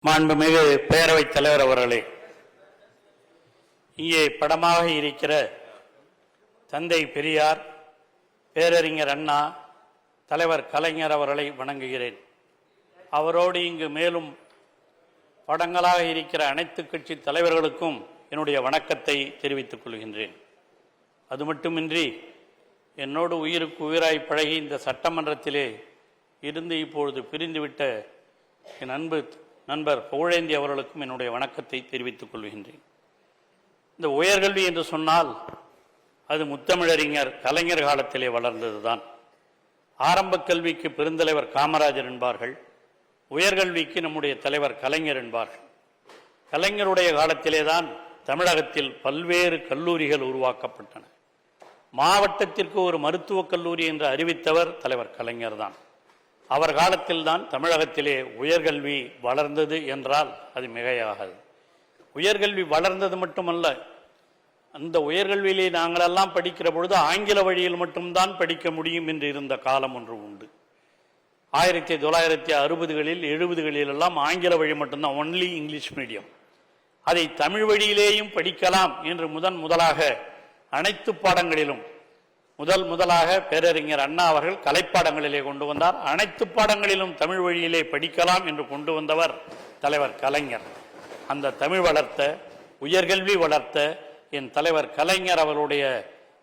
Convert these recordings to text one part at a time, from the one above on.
மாண்புமிகு பேரவைத் தலைவர் அவர்களே, இங்கே படமாக இருக்கிற தந்தை பெரியார், பேரறிஞர் அண்ணா, தலைவர் கலைஞர் அவர்களை வணங்குகிறேன். அவரோடு இங்கு மேலும் படங்களாக இருக்கிற அனைத்து கட்சி தலைவர்களுக்கும் என்னுடைய வணக்கத்தை தெரிவித்துக் கொள்கின்றேன். அது மட்டுமின்றி என்னோடு உயிருக்கு உயிராய் பழகி இந்த சட்டமன்றத்திலே இருந்து இப்பொழுது பிரிந்துவிட்ட என் நண்பர் புகழேந்தி அவர்களுக்கும் என்னுடைய வணக்கத்தை தெரிவித்துக் கொள்கின்றேன். இந்த உயர்கல்வி என்று சொன்னால் அது முத்தமிழறிஞர் கலைஞர் காலத்திலே வளர்ந்ததுதான். ஆரம்ப கல்விக்கு பெருந்தலைவர் காமராஜர் என்பார்கள், உயர்கல்விக்கு நம்முடைய தலைவர் கலைஞர் என்பார்கள். கலைஞருடைய காலத்திலே தான் தமிழகத்தில் பல்வேறு கல்லூரிகள் உருவாக்கப்பட்டன. மாவட்டத்திற்கு ஒரு மருத்துவக் கல்லூரி என்று அறிவித்தவர் தலைவர் கலைஞர் தான். அவர் காலத்தில் தான் தமிழகத்திலே உயர்கல்வி வளர்ந்தது என்றால் அது மிகையாகாது. உயர்கல்வி வளர்ந்தது மட்டுமல்ல, அந்த உயர்கல்வியிலே நாங்களெல்லாம் படிக்கிற பொழுது ஆங்கில வழியில் மட்டும்தான் படிக்க முடியும் என்று இருந்த காலம் ஒன்று உண்டு. 1960களில் 70களில் எல்லாம் ஆங்கில வழி மட்டும்தான், ஒன்லி இங்கிலீஷ் மீடியம். அதை தமிழ் வழியிலேயும் படிக்கலாம் என்று முதலாக அனைத்து பாடங்களிலும் முதலாக பேரறிஞர் அண்ணா அவர்கள் கலைப்பாடங்களிலே கொண்டு வந்தார். அனைத்து பாடங்களிலும் தமிழ் வழியிலே படிக்கலாம் என்று கொண்டு வந்தவர் தலைவர் கலைஞர். அந்த தமிழ் வளர்த்த, உயர்கல்வி வளர்த்த என் தலைவர் கலைஞர் அவருடைய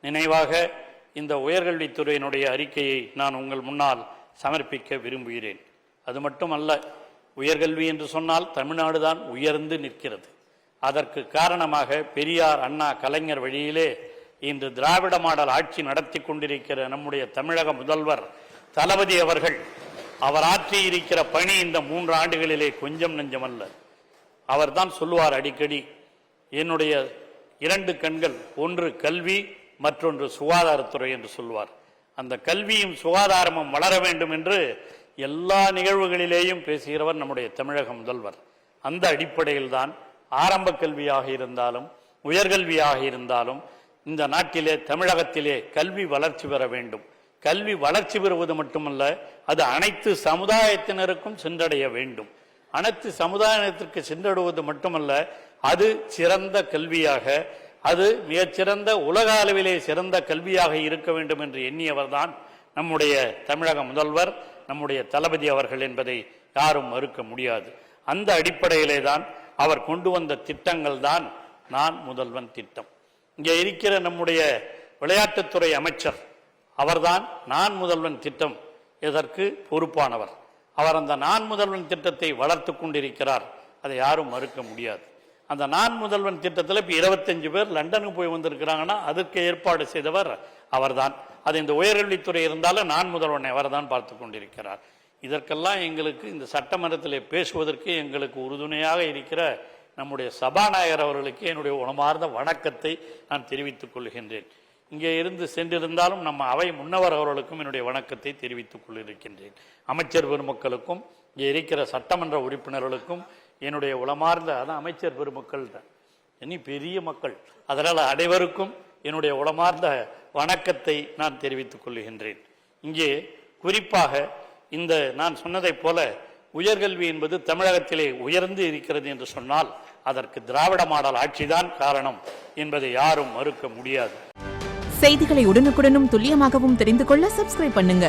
நினைவாக இந்த உயர்கல்வித்துறையினுடைய அறிக்கையை நான் உங்கள் முன்னால் சமர்ப்பிக்க விரும்புகிறேன். அது மட்டுமல்ல, உயர்கல்வி என்று சொன்னால் தமிழ்நாடு தான் உயர்ந்து நிற்கிறது. அதற்கு காரணமாக பெரியார், அண்ணா, கலைஞர் வழியிலே இன்று திராவிட மாடல் ஆட்சி நடத்தி கொண்டிருக்கிற நம்முடைய தமிழக முதல்வர் தளபதி அவர்கள், அவர் ஆற்றி இருக்கிற பணி இந்த 3 ஆண்டுகளிலே கொஞ்சம் நெஞ்சமல்ல. அவர் தான் சொல்லுவார் அடிக்கடி, என்னுடைய 2 கண்கள், ஒன்று கல்வி, மற்றொன்று சுகாதாரத்துறை என்று சொல்வார். அந்த கல்வியும் சுகாதாரமும் வளர வேண்டும் என்று எல்லா நிகழ்வுகளிலேயும் பேசுகிறவர் நம்முடைய தமிழக முதல்வர். அந்த அடிப்படையில் தான் ஆரம்ப கல்வியாக இருந்தாலும் உயர்கல்வியாக இருந்தாலும் இந்த நாட்டிலே தமிழகத்திலே கல்வி வளர்ச்சி பெற வேண்டும். கல்வி வளர்ச்சி பெறுவது மட்டுமல்ல, அது அனைத்து சமுதாயத்தினருக்கும் சென்றடைய வேண்டும். அனைத்து சமுதாயத்திற்கு சென்றடைவது மட்டுமல்ல, அது சிறந்த கல்வியாக, அது மிகச்சிறந்த உலக அளவிலே சிறந்த கல்வியாக இருக்க வேண்டும் என்று எண்ணியவர் தான் நம்முடைய தமிழக முதல்வர், நம்முடைய தளபதி அவர்கள் என்பதை யாரும் மறுக்க முடியாது. அந்த அடிப்படையிலே தான் அவர் கொண்டு வந்த திட்டங்கள் தான் நான் முதல்வன் திட்டம். இங்கே இருக்கிற நம்முடைய விளையாட்டுத்துறை அமைச்சர் அவர்தான் நான் முதல்வன் திட்டம் இதற்கு பொறுப்பானவர். அவர் அந்த நான் முதல்வன் திட்டத்தை வளர்த்து கொண்டிருக்கிறார். அதை யாரும் மறுக்க முடியாது. அந்த நான் முதல்வன் திட்டத்தில் இப்போ 25 பேர் லண்டனுக்கு போய் வந்திருக்கிறாங்கன்னா அதற்கு ஏற்பாடு செய்தவர் அவர்தான். அது இந்த உயர்கல்வித்துறை இருந்தாலும் நான் முதல்வனை அவர்தான் பார்த்து கொண்டிருக்கிறார். இதற்கெல்லாம் எங்களுக்கு இந்த சட்டமன்றத்தில் பேசுவதற்கு எங்களுக்கு உறுதுணையாக இருக்கிற நம்முடைய சபாநாயகர் அவர்களுக்கு என்னுடைய உணமார்ந்த வணக்கத்தை நான் தெரிவித்துக் கொள்கின்றேன். இங்கே இருந்து சென்றிருந்தாலும் நம்ம அவை முன்னவர் அவர்களுக்கும் என்னுடைய வணக்கத்தை தெரிவித்துக் கொள்ளிருக்கின்றேன். அமைச்சர் பெருமக்களுக்கும் இங்கே இருக்கிற சட்டமன்ற உறுப்பினர்களுக்கும் என்னுடைய உளமார்ந்த, அதான் அமைச்சர் பெருமக்கள் தான், இனி பெரிய மக்கள், அதனால் அனைவருக்கும் என்னுடைய உளமார்ந்த வணக்கத்தை நான் தெரிவித்துக் கொள்கின்றேன். இங்கே குறிப்பாக இந்த நான் சொன்னதைப் போல உயர்கல்வி என்பது தமிழகத்திலே உயர்ந்து இருக்கிறது என்று சொன்னால் அதற்கு திராவிட மாடல் ஆட்சிதான் காரணம் என்பதை யாரும் மறுக்க முடியாது. செய்திகளை உடனுக்குடனும் துல்லியமாகவும் தெரிந்து கொள்ள சப்ஸ்கிரைப் பண்ணுங்க.